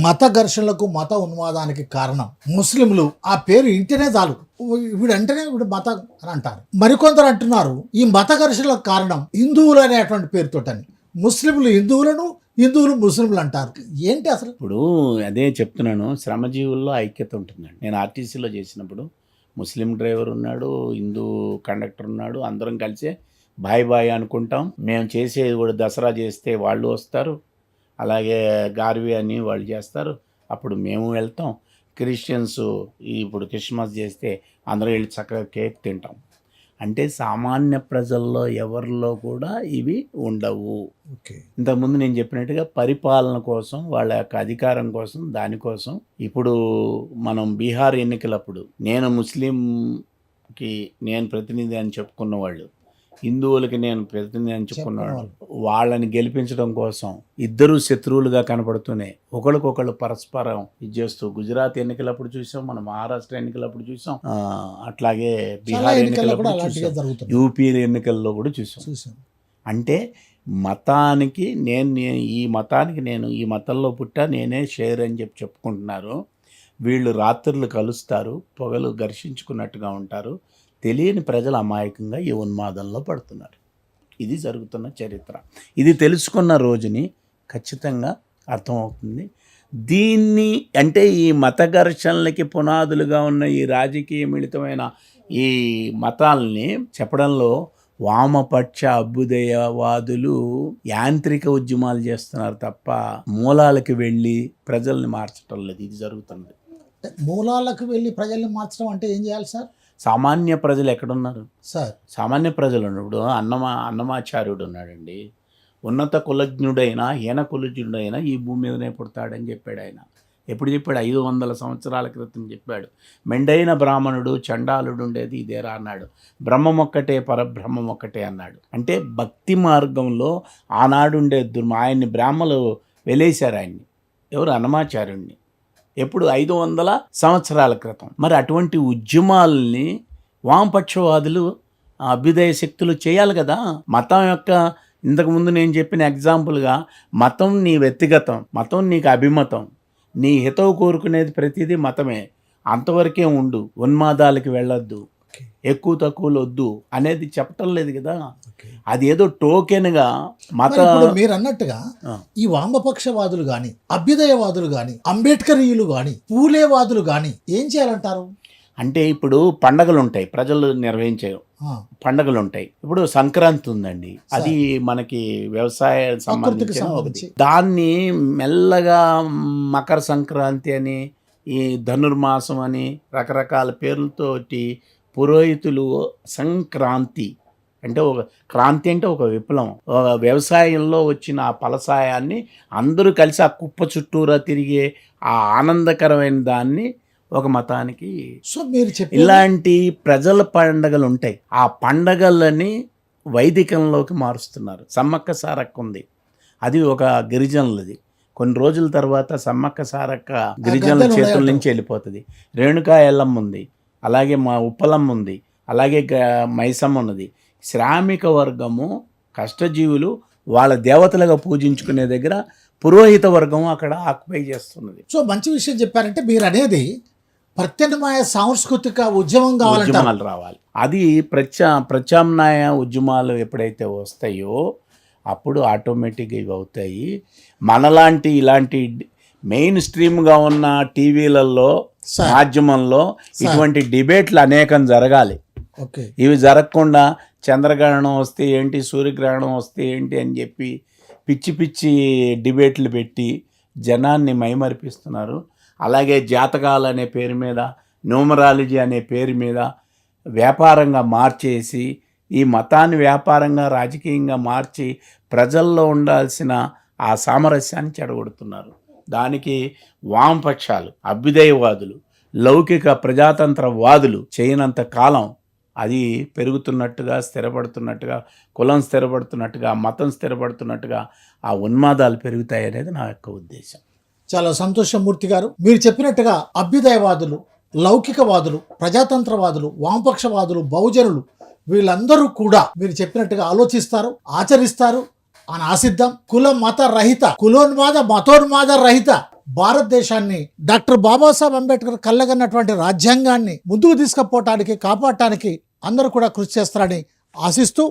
మత ఘర్షణలకు మత ఉన్మాదానికి కారణం ముస్లింలు. ఆ పేరు ఇంటనే చాలు వీడంటేనే వీడు మతం అని అంటారు. మరికొందరు అంటున్నారు ఈ మత ఘర్షణలకు కారణం హిందువులు అనేటువంటి పేరుతోటని. ముస్లింలు హిందువులను, హిందువులు ముస్లింలు అంటారు. ఏంటి అసలు? ఇప్పుడు అదే చెప్తున్నాను, శ్రమజీవుల్లో ఐక్యత ఉంటుందండి. నేను ఆర్టీసీలో చేసినప్పుడు ముస్లిం డ్రైవర్ ఉన్నాడు, హిందూ కండక్టర్ ఉన్నాడు, అందరం కలిసే బాయ్ బాయ్ అనుకుంటాం. మేము చేసేది కూడా దసరా చేస్తే వాళ్ళు వస్తారు, అలాగే గార్వి అని వాళ్ళు చేస్తారు, అప్పుడు మేము వెళ్తాం. క్రిస్టియన్స్ ఇప్పుడు క్రిస్మస్ చేస్తే అందరూ వెళ్ళి చక్కగా కేక్ తింటాం. అంటే సామాన్య ప్రజల్లో ఎవరిలో కూడా ఇవి ఉండవు. ఇంతకుముందు నేను చెప్పినట్టుగా పరిపాలన కోసం, వాళ్ళ యొక్క అధికారం కోసం, దానికోసం. ఇప్పుడు మనం బీహార్ ఎన్నికలప్పుడు నేను ముస్లింకి నేను ప్రతినిధి అని చెప్పుకున్న వాళ్ళు, హిందువులకి నేను ప్రతినిధి అని చెప్పుకున్నాడు. వాళ్ళని గెలిపించడం కోసం ఇద్దరు శత్రువులుగా కనపడుతూనే ఒకరికొకళ్ళు పరస్పరం ఇచ్చేస్తూ గుజరాత్ ఎన్నికలప్పుడు చూసాం, మన మహారాష్ట్ర ఎన్నికలప్పుడు చూసాం, అట్లాగే బీహార్ ఎన్నికలప్పుడు చూసాం, యూపీ ఎన్నికల్లో కూడా చూసాం. అంటే మతానికి నేను ఈ మతంలో పుట్టా, నేనే షేర్ అని చెప్పుకుంటున్నారు. వీళ్ళు రాత్రులు కలుస్తారు, పొగలు ఘర్షించుకున్నట్టుగా ఉంటారు. తెలియని ప్రజలు అమాయకంగా ఈ ఉన్మాదంలో పడుతున్నారు. ఇది జరుగుతున్న చరిత్ర. ఇది తెలుసుకున్న రోజుని ఖచ్చితంగా అర్థమవుతుంది. దీన్ని అంటే ఈ మత ఘర్షణలకి పునాదులుగా ఉన్న ఈ రాజకీయ మిళితమైన ఈ మతాలని చెప్పడంలో వామపక్ష అభ్యుదయవాదులు యాంత్రిక ఉద్యమాలు చేస్తున్నారు తప్ప మూలాలకు వెళ్ళి ప్రజల్ని మార్చడం లేదు. ఇది జరుగుతుంది. మూలాలకు వెళ్ళి ప్రజల్ని మార్చడం అంటే ఏం చేయాలి సార్? సామాన్య ప్రజలు ఎక్కడున్నారు సార్? సామాన్య ప్రజలు ఉన్నప్పుడు అన్నమాచార్యుడు ఉన్నాడండి. ఉన్నత కులజ్ఞుడైనా హీన కులజ్ఞుడైనా ఈ భూమి మీదనే పుడతాడని చెప్పాడు ఆయన. ఎప్పుడు చెప్పాడు? 500 సంవత్సరాల క్రితం చెప్పాడు. మెండైన బ్రాహ్మణుడు చండాలుడు ఉండేది ఇదేరా అన్నాడు. బ్రహ్మం ఒక్కటే, పరబ్రహ్మం ఒక్కటే అన్నాడు. అంటే భక్తి మార్గంలో ఆనాడుండే ఆయన్ని బ్రాహ్మలు వెలేశారు. ఆయన్ని ఎవరు? అన్నమాచార్యుడిని. ఎప్పుడు? 500 సంవత్సరాల క్రితం. మరి అటువంటి ఉద్యమాలని వామపక్షవాదులు, అభ్యుదయ శక్తులు చేయాలి కదా. మతం యొక్క ఇంతకుముందు నేను చెప్పిన ఎగ్జాంపుల్గా మతం నీ వ్యక్తిగతం, మతం నీకు అభిమతం, నీ హితవు కోరుకునేది ప్రతిదీ మతమే, అంతవరకే ఉండు, ఉన్మాదాలకి వెళ్ళొద్దు, ఎక్కువ తక్కువలు వద్దు అనేది చెప్పటం లేదు కదా. అది ఏదో టోకెన్గా మీరు అన్నట్టుగా ఈ వామపక్షవాదులు కానీ, అభ్యుదయవాదులు కానీ, అంబేద్కరీయులు కానీ, పూలేవాదులు కానీ ఏం చేయాలంటారు? అంటే ఇప్పుడు పండగలు ఉంటాయి, ప్రజలు నిర్వహించే పండగలు ఉంటాయి. ఇప్పుడు సంక్రాంతి ఉందండి, అది మనకి వ్యవసాయ సంబంధించిన ఒకటి. దాన్ని మెల్లగా మకర సంక్రాంతి అని, ఈ ధనుర్మాసం అని రకరకాల పేర్లతోటి పురోహితులు సంక్రాంతి అంటే ఒక క్రాంతి అంటే ఒక విప్లవం, వ్యవసాయంలో వచ్చిన ఆ ఫలసాయాన్ని అందరూ కలిసి ఆ కుప్ప చుట్టూరా తిరిగే ఆ ఆనందకరమైన దాన్ని ఒక మతానికి. సో మీరు ఇలాంటి ప్రజల పండగలు ఉంటాయి, ఆ పండగలని వైదికంలోకి మారుస్తున్నారు. సమ్మక్క సారక్క ఉంది, అది ఒక గిరిజనులది. కొన్ని రోజుల తర్వాత సమ్మక్క సారక్క గిరిజనుల చేతుల నుంచి వెళ్ళిపోతుంది. రేణుకా ఎల్లమ్మ ఉంది, అలాగే మా ఉప్పలమ్మ ఉంది, అలాగే మైసమ్మ ఉన్నది. శ్రామిక వర్గము, కష్టజీవులు వాళ్ళ దేవతలుగా పూజించుకునే దగ్గర పురోహిత వర్గము అక్కడ ఆక్యుపై చేస్తున్నది. సో మంచి విషయం చెప్పారంటే మీరు అనేది ప్రత్యామ్నాయ సాంస్కృతిక ఉద్యమం ఉద్యమాలు రావాలి. అది ప్రత్యామ్నాయ ఉద్యమాలు ఎప్పుడైతే వస్తాయో అప్పుడు ఆటోమేటిక్గా ఇవి అవుతాయి. మనలాంటి ఇలాంటి మెయిన్ స్ట్రీమ్గా ఉన్న టీవీలలో, మాధ్యమంలో ఇటువంటి డిబేట్లు అనేకం జరగాలి. ఇవి జరగకుండా చంద్రగ్రహణం వస్తే ఏంటి, సూర్యగ్రహణం వస్తే ఏంటి అని చెప్పి పిచ్చి పిచ్చి డిబేట్లు పెట్టి జనాన్ని మైమరిపిస్తున్నారు. అలాగే జాతకాలు అనే పేరు మీద, న్యూమరాలజీ అనే పేరు మీద వ్యాపారంగా మార్చేసి ఈ మతాన్ని వ్యాపారంగా, రాజకీయంగా మార్చి ప్రజల్లో ఉండాల్సిన ఆ సామరస్యాన్ని చెడగొడుతున్నారు. దానికి వామపక్షాలు, అభ్యుదయవాదులు, లౌకిక ప్రజాతంత్రవాదులు చేయనంత కాలం అది పెరుగుతున్నట్టుగా, స్థిరపడుతున్నట్టుగా, కులం స్థిరపడుతున్నట్టుగా, మతం స్థిరపడుతున్నట్టుగా ఆ ఉన్మాదాలు పెరుగుతాయి అనేది నా యొక్క ఉద్దేశం. చాలా సంతోషం మూర్తి గారు. మీరు చెప్పినట్టుగా అభ్యుదయవాదులు, లౌకికవాదులు, ప్రజాతంత్రవాదులు, వామపక్షవాదులు, బహుజనులు వీళ్ళందరూ కూడా మీరు చెప్పినట్టుగా ఆలోచిస్తారు, ఆచరిస్తారు అని ఆశిద్దాం. కుల మత రహిత, కులోన్మాద మతోన్మాద రహిత భారతదేశాన్ని డాక్టర్ బాబాసాహెబ్ అంబేద్కర్ కళ్ళగన్నటువంటి రాజ్యాంగాన్ని ముందుకు తీసుకుపోవటానికి కాపాడటానికి అందరూ కూడా కృషి చేస్తారని ఆశిస్తూ